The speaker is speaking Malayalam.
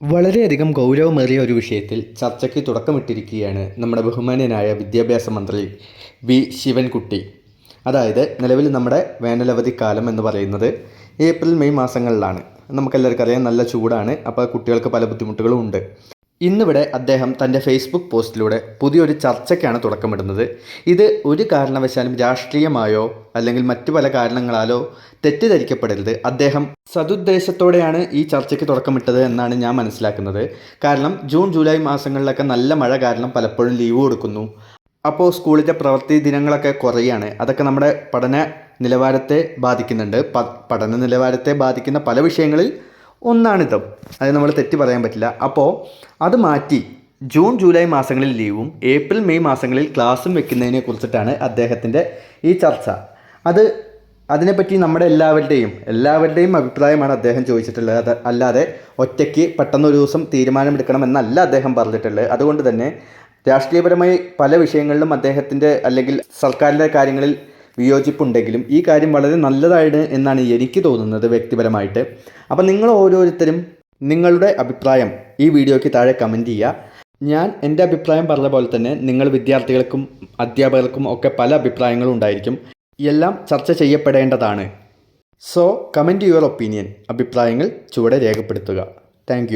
വളരെയധികം ഗൗരവമേറിയ ഒരു വിഷയത്തിൽ ചർച്ചയ്ക്ക് തുടക്കമിട്ടിരിക്കുകയാണ് നമ്മുടെ ബഹുമാന്യനായ വിദ്യാഭ്യാസ മന്ത്രി വി ശിവൻകുട്ടി. അതായത് നിലവിൽ നമ്മുടെ വേനലവധിക്കാലം എന്ന് പറയുന്നത് ഏപ്രിൽ മെയ് മാസങ്ങളിലാണ്. നമുക്കെല്ലാവർക്കും അറിയാം, നല്ല ചൂടാണ്. അപ്പോൾ കുട്ടികൾക്ക് പല ബുദ്ധിമുട്ടുകളും ഉണ്ട്. ഇന്നിവിടെ അദ്ദേഹം തൻ്റെ ഫേസ്ബുക്ക് പോസ്റ്റിലൂടെ പുതിയൊരു ചർച്ചയ്ക്കാണ് തുടക്കമിടുന്നത്. ഇത് ഒരു കാരണവശാലും രാഷ്ട്രീയമായോ അല്ലെങ്കിൽ മറ്റു പല കാരണങ്ങളാലോ തെറ്റിദ്ധരിക്കപ്പെടരുത്. അദ്ദേഹം സതുദ്ദേശത്തോടെയാണ് ഈ ചർച്ചയ്ക്ക് തുടക്കമിട്ടത് എന്നാണ് ഞാൻ മനസ്സിലാക്കുന്നത്. കാരണം ജൂൺ ജൂലൈ മാസങ്ങളിലൊക്കെ നല്ല മഴ കാരണം പലപ്പോഴും ലീവ് കൊടുക്കുന്നു. അപ്പോൾ സ്കൂളിൻ്റെ പ്രവൃത്തി ദിനങ്ങളൊക്കെ കുറയാണ്. അതൊക്കെ നമ്മുടെ പഠന നിലവാരത്തെ ബാധിക്കുന്നുണ്ട്. പഠന നിലവാരത്തെ ബാധിക്കുന്ന പല വിഷയങ്ങളിൽ ഒന്നാണിത്. അത് നമ്മൾ തെറ്റ് പറയാൻ പറ്റില്ല. അപ്പോൾ അത് മാറ്റി ജൂൺ ജൂലൈ മാസങ്ങളിൽ ലീവും ഏപ്രിൽ മെയ് മാസങ്ങളിൽ ക്ലാസ്സും വെക്കുന്നതിനെ കുറിച്ചിട്ടാണ് അദ്ദേഹത്തിൻ്റെ ഈ ചർച്ച. അതിനെപ്പറ്റി നമ്മുടെ എല്ലാവരുടെയും അഭിപ്രായമാണ് അദ്ദേഹം ചോദിച്ചിട്ടുള്ളത്. അല്ലാതെ ഒറ്റയ്ക്ക് പെട്ടെന്നൊരു ദിവസം തീരുമാനമെടുക്കണമെന്നല്ല അദ്ദേഹം പറഞ്ഞിട്ടുള്ളത്. അതുകൊണ്ട് തന്നെ രാഷ്ട്രീയപരമായി പല വിഷയങ്ങളിലും അദ്ദേഹത്തിൻ്റെ അല്ലെങ്കിൽ സർക്കാരിൻ്റെ കാര്യങ്ങളിൽ വിയോജിപ്പുണ്ടെങ്കിലും ഈ കാര്യം വളരെ നല്ലതാണ് എന്നാണ് എനിക്ക് തോന്നുന്നത് വ്യക്തിപരമായിട്ട്. അപ്പം നിങ്ങൾ ഓരോരുത്തരും നിങ്ങളുടെ അഭിപ്രായം ഈ വീഡിയോയ്ക്ക് താഴെ കമൻറ്റ് ചെയ്യുക. ഞാൻ എൻ്റെ അഭിപ്രായം പറഞ്ഞ പോലെ തന്നെ നിങ്ങൾ വിദ്യാർത്ഥികൾക്കും അധ്യാപകർക്കും ഒക്കെ പല അഭിപ്രായങ്ങളും ഉണ്ടായിരിക്കും. എല്ലാം ചർച്ച ചെയ്യപ്പെടേണ്ടതാണ്. So comment your opinion. അഭിപ്രായങ്ങൾ ചുവടെ രേഖപ്പെടുത്തുക. താങ്ക്